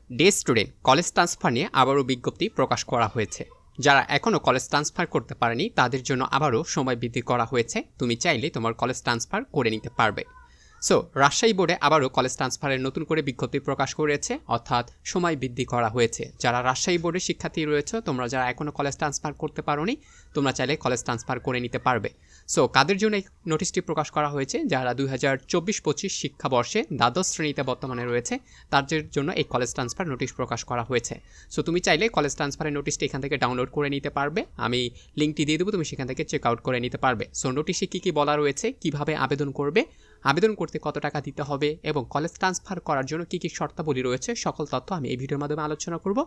Day student college transfer নিয়ে আবারও বিজ্ঞপ্তি প্রকাশ করা হয়েছে। যারা এখনও কলেজ ট্রান্সফার করতে পারেনি তাদের জন্য আবারও সময় বৃদ্ধি করা হয়েছে। তুমি চাইলে তোমার কলেজ ট্রান্সফার করে নিতে পারবে। সো রাজশাহী বোর্ডে আবারও কলেজ ট্রান্সফারের নতুন করে বিজ্ঞপ্তি প্রকাশ করেছে, অর্থাৎ সময় বৃদ্ধি করা হয়েছে। যারা রাজশাহী বোর্ডের শিক্ষার্থী রয়েছে, তোমরা যারা এখনও কলেজ ট্রান্সফার করতে পারোনি, তোমরা চাইলে কলেজ ট্রান্সফার করে নিতে পারবে। সো কাদের জন্য এই নোটিশটি প্রকাশ করা হয়েছে? যারা 2024-25 শিক্ষাবর্ষে দ্বাদশ শ্রেণীতে বর্তমানে রয়েছে, তাদের জন্য এই কলেজ ট্রান্সফার নোটিশ প্রকাশ করা হয়েছে। সো তুমি চাইলে কলেজ ট্রান্সফারের নোটিশটি এখান থেকে ডাউনলোড করে নিতে পারবে। আমি লিঙ্কটি দিয়ে দেবো, তুমি সেখান থেকে চেক আউট করে নিতে পারবে। সো নোটিশে কী কী বলা রয়েছে, কীভাবে আবেদন করবে, আবেদন করতে কত টাকা দিতে হবে এবং কলেজ ট্রান্সফার করার জন্য কী কী শর্তাবলী রয়েছে, সকল তথ্য আমি এই ভিডিওর মাধ্যমে আলোচনা করব,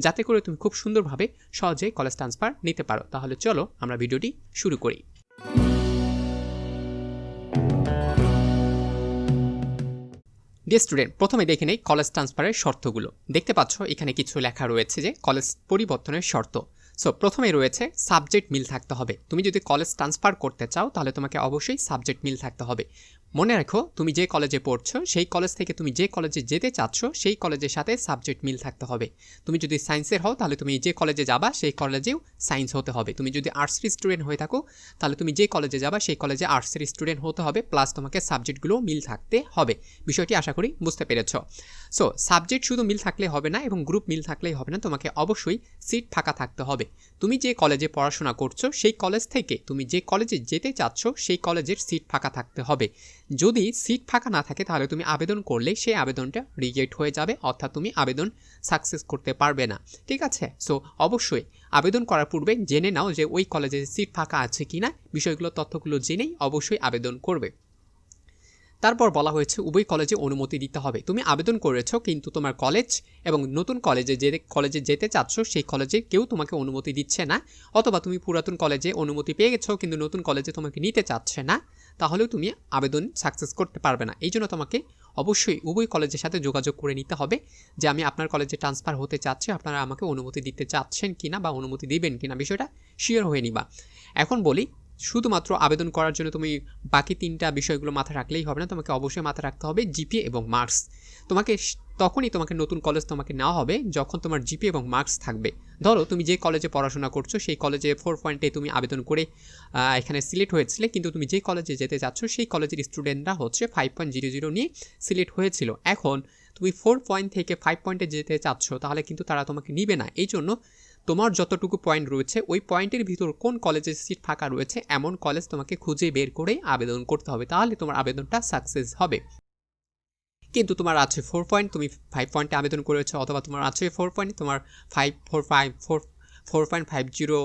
যাতে করে তুমি খুব সুন্দরভাবে সহজেই কলেজ ট্রান্সফার নিতে পারো। তাহলে চলো আমরা ভিডিওটি শুরু করি। ডিয়ার স্টুডেন্ট, প্রথমে দেখে নেই কলেজ ট্রান্সফারের শর্তগুলো। দেখতে পাচ্ছ এখানে কিছু লেখা রয়েছে যে কলেজ পরিবর্তনের শর্ত। সো প্রথমেই রয়েছে সাবজেক্ট মিল থাকতে হবে। তুমি যদি কলেজ ট্রান্সফার করতে চাও তাহলে তোমাকে অবশ্যই সাবজেক্ট মিল থাকতে হবে। মনে রাখো, তুমি যে কলেজে পড়ছো সেই কলেজ থেকে তুমি যে কলেজে যেতে চাচ্ছ সেই কলেজের সাথে সাবজেক্ট মিল থাকতে হবে। তুমি যদি সায়েন্সের হও তাহলে তুমি যে কলেজে যাবা সেই কলেজেও সায়েন্স হতে হবে। তুমি যদি আর্টসের স্টুডেন্ট হয়ে থাকো তাহলে তুমি যে কলেজে যাবা সেই কলেজে আর্টসের স্টুডেন্ট হতে হবে, প্লাস তোমাকে সাবজেক্টগুলো মিল থাকতে হবে। বিষয়টি আশা করি বুঝতে পেরেছ। সো সাবজেক্ট শুধু মিল থাকলে হবে না এবং গ্রুপ মিল থাকলেই হবে না, তোমাকে অবশ্যই সিট ফাঁকা থাকতে হবে। তুমি যে কলেজে পড়াশোনা করছো সেই কলেজ থেকে তুমি যে কলেজে যেতে চাচ্ছ সেই কলেজের সিট ফাঁকা থাকতে হবে। যদি সিট ফাঁকা না থাকে তাহলে তুমি আবেদন করলে সেই আবেদনটা রিজেক্ট হয়ে যাবে, অর্থাৎ তুমি আবেদন সাকসেস করতে পারবে না। ঠিক আছে? সো অবশ্যই আবেদন করার পূর্বে জেনে নাও যে ওই কলেজে সিট ফাঁকা আছে কি না, বিষয়গুলো তথ্যগুলো জেনেই অবশ্যই আবেদন করবে। তারপর বলা হয়েছে উভয় কলেজে অনুমতি দিতে হবে। তুমি আবেদন করেছো কিন্তু তোমার কলেজ এবং নতুন কলেজে যে কলেজে যেতে চাচ্ছ সেই কলেজে কেউ তোমাকে অনুমতি দিচ্ছে না, অথবা তুমি পুরাতন কলেজে অনুমতি পেয়ে গেছো কিন্তু নতুন কলেজে তোমাকে নিতে চাচ্ছে না, তাহলেও তুমি আবেদন সাকসেস করতে পারবে না। এই জন্য তোমাকে অবশ্যই উভয় কলেজের সাথে যোগাযোগ করে নিতে হবে যে আমি আপনার কলেজে ট্রান্সফার হতে চাচ্ছি, আপনারা আমাকে অনুমতি দিতে চাচ্ছেন কিনা বা অনুমতি দিবেন কিনা, বিষয়টা শিওর হয়ে নিবা। এখন বলি, শুধুমাত্র আবেদন করার জন্য তুমি বাকি তিনটা বিষয়গুলো মাথায় রাখলেই হবে না, তোমাকে অবশ্যই মাথায় রাখতে হবে জিপিএ এবং মার্কস। তখনই তোমাকে নতুন কলেজ তোমাকে নেওয়া হবে যখন তোমার জিপিএ এবং মার্কস থাকবে। ধরো তুমি যে কলেজে পড়াশোনা করছো সেই কলেজে 4 পয়েন্টে তুমি আবেদন করে এখানে সিলেক্ট হয়েছিলে, কিন্তু তুমি যে কলেজে যেতে চাচ্ছ সেই কলেজের স্টুডেন্টরা হচ্ছে 5.00 নিয়ে সিলেক্ট হয়েছিল। এখন তুমি 4 পয়েন্ট থেকে 5 পয়েন্টে যেতে চাচ্ছ, তাহলে কিন্তু তারা তোমাকে নিবে না। এই জন্য তোমার যতটুকু পয়েন্ট রয়েছে ওই পয়েন্টের ভিতর কোন কলেজের সিট ফাঁকা রয়েছে এমন কলেজ তোমাকে খুঁজে বের করে আবেদন করতে হবে, তাহলে তোমার আবেদনটা সাকসেস হবে। কিন্তু তোমার আছে 4 পয়েন্ট, তুমি 5 পয়েন্টে আবেদন করেছো, অথবা তোমার আছে 4 পয়েন্ট, তোমার 4.50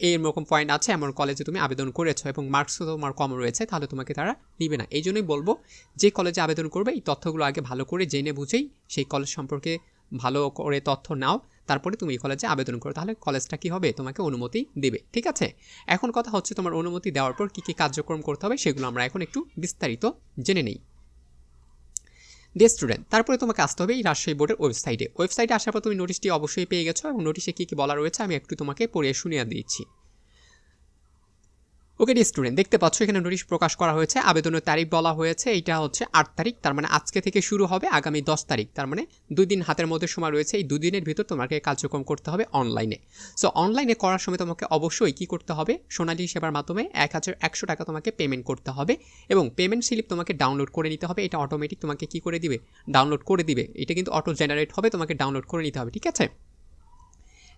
এরকম পয়েন্ট আছে এমন কলেজে তুমি আবেদন করেছো এবং মার্কসও তোমার কম রয়েছে, তাহলে তোমাকে তারা নিবে না। এই জন্যই বলবো যে কলেজে আবেদন করবে এই তথ্যগুলো আগে ভালো করে জেনে বুঝেই সেই কলেজ সম্পর্কে ভালো করে তথ্য নাও, তারপরে তুমি এই কলেজে আবেদন করো, তাহলে কলেজটা কী হবে, তোমাকে অনুমতি দেবে। ঠিক আছে? এখন কথা হচ্ছে তোমার অনুমতি দেওয়ার পর কী কী কার্যক্রম করতে হবে সেগুলো আমরা এখন একটু বিস্তারিত জেনে নিই। ডিয়ার স্টুডেন্ট, তারপরে তোমাকে আসতে হবে এই রাজশাহী বোর্ডের ওয়েবসাইটে আসার পর তুমি নোটিশটি অবশ্যই পেয়ে গেছো এবং নোটিশে কী কী বলা রয়েছে আমি একটু তোমাকে পড়ে শুনিয়ে দিচ্ছি। ওকে ডিয়ার স্টুডেন্ট, দেখতে পাচ্ছ এখানে নোটিশ প্রকাশ করা হয়েছে। আবেদনের তারিখ বলা হয়েছে এইটা হচ্ছে 8 তারিখ, তার মানে আজকে থেকে শুরু হবে আগামী 10 তারিখ, তার মানে 2 দিন হাতের মধ্যে সময় রয়েছে। এই 2 দিনের ভিতর তোমাকে কার্যক্রম করতে হবে অনলাইনে। সো অনলাইনে করার সময় তোমাকে অবশ্যই কী করতে হবে, সোনালী সেবার মাধ্যমে 1100 টাকা তোমাকে পেমেন্ট করতে হবে এবং পেমেন্ট স্লিপ তোমাকে ডাউনলোড করে নিতে হবে। এটা অটোমেটিক তোমাকে কী করে দিবে, ডাউনলোড করে দিবে। এটা কিন্তু অটো জেনারেট হবে, তোমাকে ডাউনলোড করে নিতে হবে। ঠিক আছে?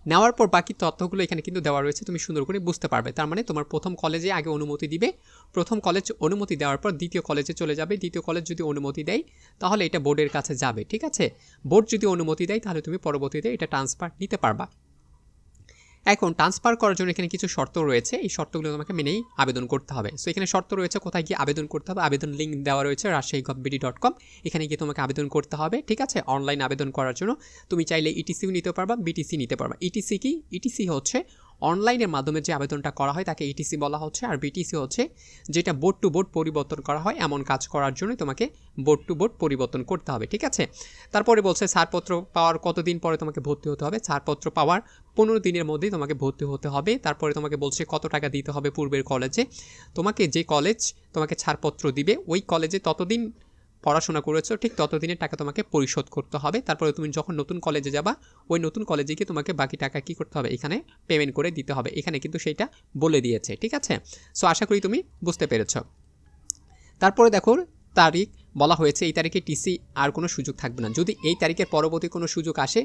নেওয়ার পর বাকি তথ্যগুলো এখানে কিন্তু দেওয়া রয়েছে, তুমি সুন্দর করে বুঝতে পারবে। তার মানে তোমার প্রথম কলেজে আগে অনুমতি দিবে, প্রথম কলেজ অনুমতি দেওয়ার পর দ্বিতীয় কলেজে চলে যাবে, দ্বিতীয় কলেজ যদি অনুমতি দেয় তাহলে এটা বোর্ডের কাছে যাবে। ঠিক আছে? বোর্ড যদি অনুমতি দেয় তাহলে তুমি পরবর্তীতে এটা ট্রান্সফার নিতে পারবা। এখন ট্রান্সফার করার জন্য এখানে কিছু শর্ত রয়েছে, এই শর্তগুলো তোমাকে মেনেই আবেদন করতে হবে। সো এখানে শর্ত রয়েছে কোথায় গিয়ে আবেদন করতে হবে, আবেদন লিঙ্ক দেওয়া রয়েছে rajshahi.gov.bd.com, এখানে গিয়ে তোমাকে আবেদন করতে হবে। ঠিক আছে? অনলাইন আবেদন করার জন্য তুমি চাইলে ইটিসিও নিতে পারবা, বিটিসি নিতে পারবা। ইটিসি কি? ইটিসি হচ্ছে অনলাইনের মাধ্যমে যে আবেদনটা করা হয় তাকে ইটিসি বলা হচ্ছে, আর বিটিসি হচ্ছে যেটা বোর্ড টু বোর্ড পরিবর্তন করা হয়, এমন কাজ করার জন্য তোমাকে বোর্ড টু বোর্ড পরিবর্তন করতে হবে। ঠিক আছে? তারপরে বলছে ছাড়পত্র পাওয়ার কতদিন পরে তোমাকে ভর্তি হতে হবে, ছাড়পত্র পাওয়ার 15 দিনের মধ্যেই তোমাকে ভর্তি হতে হবে। তারপরে তোমাকে বলছে কত টাকা দিতে হবে পূর্বের কলেজে। তোমাকে যে কলেজ তোমাকে ছাড়পত্র দিবে ওই কলেজে ততদিন পড়াশোনা করেছো ঠিক ততদিনের টাকা তোমাকে পরিশোধ করতে হবে। তারপরে তুমি যখন নতুন কলেজে যাবা ওই নতুন কলেজে গিয়ে তোমাকে বাকি টাকা কী করতে হবে, এখানে পেমেন্ট করে দিতে হবে। এখানে কিন্তু সেইটা বলে দিয়েছে, ঠিক আছে। সো আশা করি তুমি বুঝতে পেরেছ। তারপরে দেখো তারিখ বলা হয়েছে এই তারিখে টিসি আর কোনো সুযোগ থাকবে না। যদি এই তারিখের পরবর্তী কোনো সুযোগ আসে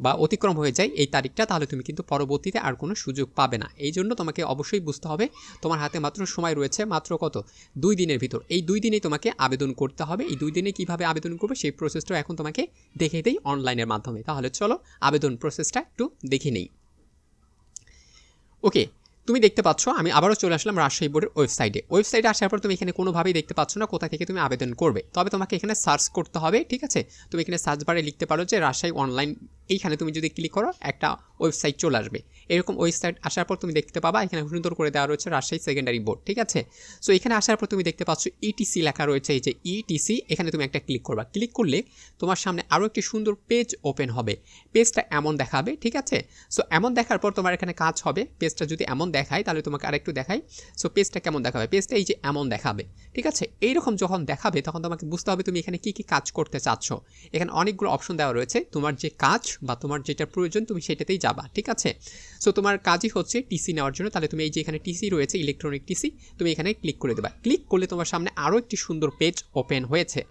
বা অতিক্রম হয়ে যায় এই তারিখটা, তাহলে তুমি কিন্তু পরবর্তীতে আর কোনো সুযোগ পাবে না। এই জন্য তোমাকে অবশ্যই বুঝতে হবে তোমার হাতে মাত্র সময় রয়েছে মাত্র কত, 2 দিনের ভিতর। এই 2 দিনেই তোমাকে আবেদন করতে হবে। এই 2 দিনে কীভাবে আবেদন করবে সেই প্রসেসটাও এখন তোমাকে দেখে দেই অনলাইনের মাধ্যমে। তাহলে চলো আবেদন প্রসেসটা একটু দেখে নেই। ওকে, তুমি দেখতে পাচ্ছ আমি আবারও চলে আসলাম রাজশাহী বোর্ডের ওয়েবসাইটে আসার পর তুমি এখানে কোনোভাবেই দেখতে পাচ্ছ না কোথা থেকে তুমি আবেদন করবে। তবে তোমাকে এখানে সার্চ করতে হবে, ঠিক আছে। তুমি এখানে সার্চ বারে লিখতে পারো যে রাজশাহী অনলাইন। এইখানে তুমি যদি ক্লিক করো একটা ওয়েবসাইট চলে আসবে। এরকম ওয়েবসাইট আসার পর তুমি দেখতে পাবা এখানে সুন্দর করে দেওয়া রয়েছে রাজশাহী সেকেন্ডারি বোর্ড, ঠিক আছে। সো এখানে আসার পর তুমি দেখতে পাচ্ছ ইটিসি লেখা রয়েছে, এই যে ইটিসি, এখানে তুমি একটা ক্লিক করবা। ক্লিক করলে তোমার সামনে আরও একটি সুন্দর পেজ ওপেন হবে। পেজটা এমন দেখাবে, ঠিক আছে। সো এমন দেখার পর তোমার এখানে কাজ হবে, পেজটা যদি এমন দেখায় তাহলে তোমাকে আরেকটু দেখাই। সো পেজটা কেমন দেখাবে, পেজটা এই যে এমন দেখাবে, ঠিক আছে। এইরকম যখন দেখাবে তখন তোমাকে বুঝতে হবে তুমি এখানে কী কী কাজ করতে চাচ্ছ। এখানে অনেকগুলো অপশন দেওয়া রয়েছে, তোমার যে কাজ বা তোমার যেটা প্রয়োজন তুমি সেটাতেই যাবা, ঠিক আছে। সো তোমার কাজই হচ্ছে টিসি নেওয়ার জন্য, তাহলে তুমি এই যে এখানে টিসি রয়েছে ইলেকট্রনিক টিসি, তুমি এখানে ক্লিক করে দেবা। ক্লিক করলে তোমার সামনে আরও একটি সুন্দর পেজ ওপেন হয়েছে।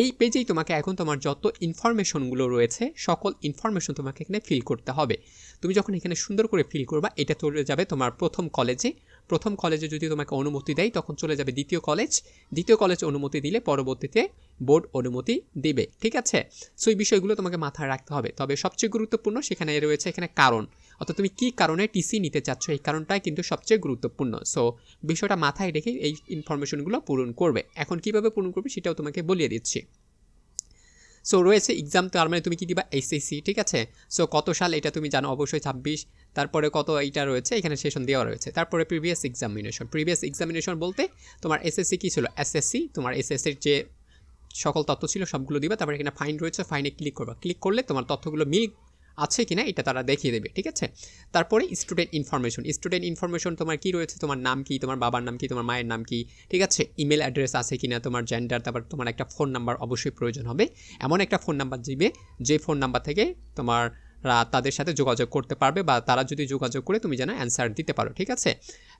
এই পেজেই তোমাকে এখন তোমার যত ইনফরমেশনগুলো রয়েছে সকল ইনফরমেশন তোমাকে এখানে ফিল করতে হবে। তুমি যখন এখানে সুন্দর করে ফিল করবা এটা চলে যাবে তোমার প্রথম কলেজে যদি তোমাকে অনুমতি দেয় তখন চলে যাবে দ্বিতীয় কলেজে অনুমতি দিলে পরবর্তীতে বোর্ড অনুমতি দিবে, ঠিক আছে। সো এই বিষয়গুলো তোমাকে মাথায় রাখতে হবে। তবে সবচেয়ে গুরুত্বপূর্ণ সেখানে রয়েছে এখানে কারণ, অর্থাৎ তুমি কী কারণে টিসি নিতে চাচ্ছ এই কারণটাই কিন্তু সবচেয়ে গুরুত্বপূর্ণ। সো বিষয়টা মাথায় রেখে এই ইনফরমেশনগুলো পূরণ করবে। এখন কীভাবে পূরণ করবে সেটাও তোমাকে বলিয়ে দিচ্ছি। সো রয়েছে এক্সাম, তার মানে তুমি কি দিবা এসএসসি, ঠিক আছে। সো কত সাল এটা তুমি জানো অবশ্যই 26। তারপরে কত এইটা রয়েছে এখানে সেশন দেওয়া রয়েছে। তারপরে প্রিভিয়াস এক্সামিনেশন বলতে তোমার এসএসসি কী ছিল, এসএসসি তোমার এসএসসির যে সকল তথ্য ছিল সবগুলো দিবা। তারপরে এখানে ফাইন রয়েছে, ফাইনে ক্লিক করবা। ক্লিক করলে তোমার তথ্যগুলো মিল আছে কিনা এটা তারা দেখিয়ে দেবে, ঠিক আছে। তারপরে স্টুডেন্ট ইনফরমেশন তোমার কি রয়েছে, তোমার নাম কি, তোমার বাবার নাম কি, তোমার মায়ের নাম কি, ঠিক আছে। ইমেল অ্যাড্রেস আছে কিনা, তোমার জেন্ডার, তারপর তোমার একটা ফোন নাম্বার অবশ্যই প্রয়োজন হবে। এমন একটা ফোন নাম্বার দিবে যে ফোন নাম্বার থেকে তোমার তাদের সাথে যোগাযোগ করতে পারবে বা তারা যদি যোগাযোগ করে তুমি যেন অ্যান্সার দিতে পারো, ঠিক আছে।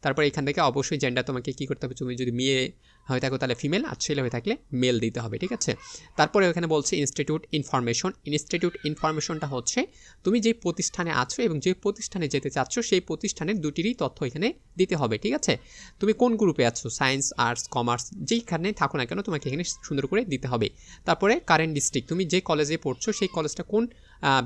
তারপর এখান থেকে অবশ্যই জেন্ডার তোমাকে কী করতে হবে, তুমি যদি মেয়ে হয়ে থাকো তাহলে ফিমেল, আর ছেলে হয়ে থাকলে মেল দিতে হবে, ঠিক আছে। তারপরে এখানে বলছে ইনস্টিটিউট ইনফরমেশনটা হচ্ছে তুমি যে প্রতিষ্ঠানে আছো এবং যে প্রতিষ্ঠানে যেতে চাচ্ছ সেই প্রতিষ্ঠানের দুটিরই তথ্য এখানে দিতে হবে, ঠিক আছে। তুমি কোন গ্রুপে আছো, সায়েন্স, আর্টস, কমার্স, যেইখানে থাকো না কেন তোমাকে এখানে সুন্দর করে দিতে হবে। তারপরে কারেন্ট ডিস্ট্রিক্ট, তুমি যে কলেজে পড়ছো সেই কলেজটা কোন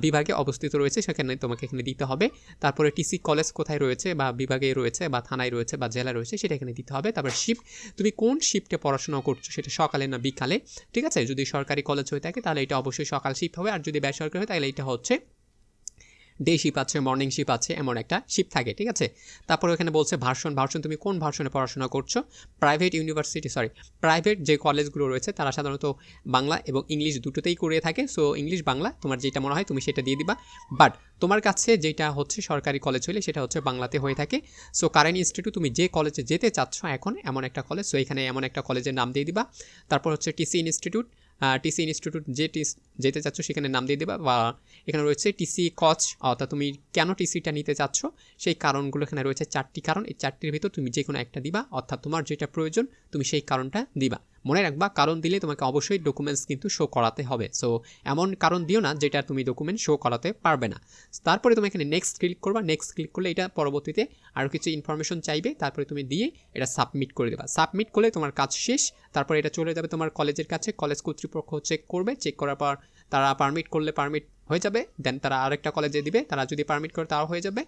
বিভাগে অবস্থিত রয়েছে সেখানে তোমাকে এখানে দিতে হবে। তারপরে টিসি কলেজ কোথায় রয়েছে বা বিভাগে রয়েছে বা থানায় রয়েছে বা জেলা রয়েছে সেটা এখানে দিতে হবে। তারপর শিফট, তুমি কোন শিফটে পড়াশোনা করছো, সেটা সকালে না বিকালে, ঠিক আছে। যদি সরকারি কলেজ হয়ে থাকে তাহলে এটা অবশ্যই সকাল শিফট হবে, আর যদি বেসরকারি হয় তাহলে এটা হচ্ছে ডে শিপ আছে, মর্নিং শিপ আছে, এমন একটা শিপ থাকে, ঠিক আছে। তারপর এখানে বলছে ভার্সন, তুমি কোন ভার্সনে পড়াশোনা করছো। প্রাইভেট যে কলেজগুলো রয়েছে তারা সাধারণত বাংলা এবং ইংলিশ দুটোতেই করে থাকে। সো ইংলিশ বাংলা তোমার যেটা মনে হয় তুমি সেটা দিয়ে দিবা। বাট তোমার কাছে যেটা হচ্ছে সরকারি কলেজ হলে সেটা হচ্ছে বাংলাতে হয়ে থাকে। সো কারেন্ট ইনস্টিটিউট, তুমি যে কলেজে যেতে চাচ্ছ এখন এমন একটা কলেজ, সো এখানে এমন একটা কলেজের নাম দিয়ে দিবা। তারপর হচ্ছে টিসি ইনস্টিটিউট যেতে চাচ্ছ সেখানে নাম দিয়ে দেবা। বা এখানে রয়েছে টিসি কচ, অর্থাৎ তুমি কেন টিসিটা নিতে চাচ্ছ সেই কারণগুলো এখানে রয়েছে 4টি কারণ। এই 4টির ভিতর তুমি যে কোনো একটা দিবা, অর্থাৎ তোমার যেটা প্রয়োজন তুমি সেই কারণটা দিবা। মনে রাখবা কারণ দিলে তোমাকে অবশ্যই ডকুমেন্টস কিন্তু শো করাতে হবে। সো এমন কারণ দিও না যেটা তুমি ডকুমেন্ট শো করাতে পারবে না। তারপরে তুমি এখানে নেক্সট ক্লিক করবা। নেক্সট ক্লিক করলে এটা পরবর্তীতে আরও কিছু ইনফরমেশন চাইবে, তারপরে তুমি দিয়ে এটা সাবমিট করে দেবা। সাবমিট করলে তোমার কাজ শেষ। তারপরে এটা চলে যাবে তোমার কলেজের কাছে, কলেজ কর্তৃপক্ষ চেক করবে, চেক করার পর তারা পারমিট করলে পারমিট হয়ে যাবে। দেন তারা আরেকটা কলেজে দিবে, তারা যদি পারমিট করে তাও হয়ে যাবে।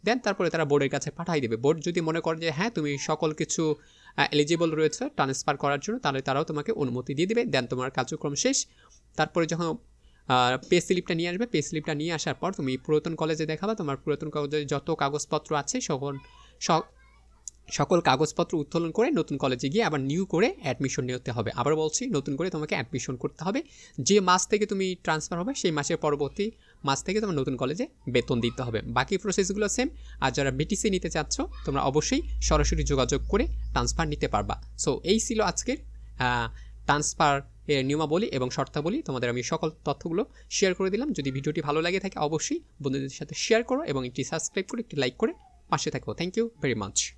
দেন তারপরে তারা বোর্ডের কাছে পাঠিয়ে দেবে। বোর্ড যদি মনে করে যে হ্যাঁ তুমি সকল কিছু এলিজিবল রয়েছে ট্রান্সফার করার জন্য, তাহলে তারাও তোমাকে অনুমতি দিয়ে দেবে। দেন তোমার কার্যক্রম শেষ। তারপরে যখন পে স্লিপটা নিয়ে আসবে, পে স্লিপটা নিয়ে আসার পর তুমি পুরাতন কলেজে দেখাবা। তোমার পুরাতন কলেজে যত কাগজপত্র আছে সকল কাগজপত্র উত্তোলন করে নতুন কলেজে গিয়ে আবার নিউ করে অ্যাডমিশন নিতে হবে। আবার বলছি নতুন করে তোমাকে অ্যাডমিশন করতে হবে। যে মাস থেকে তুমি ট্রান্সফার হবে সেই মাসের পরবর্তী মাস থেকে তোমার নতুন কলেজে বেতন দিতে হবে। বাকি প্রসেসগুলো সেম। আর যারা বিটিসি নিতে চাচ্ছ তোমরা অবশ্যই সরাসরি যোগাযোগ করে ট্রান্সফার নিতে পারবা। সো এই ছিল আজকের ট্রান্সফার এর নিয়মাবলী এবং শর্তাবলী তোমাদের আমি সকল তথ্যগুলো শেয়ার করে দিলাম। যদি ভিডিওটি ভালো লাগে থাকে অবশ্যই বন্ধুদের সাথে শেয়ার করো এবং একটি সাবস্ক্রাইব করে একটি লাইক করে পাশে থাকো। Thank you very much.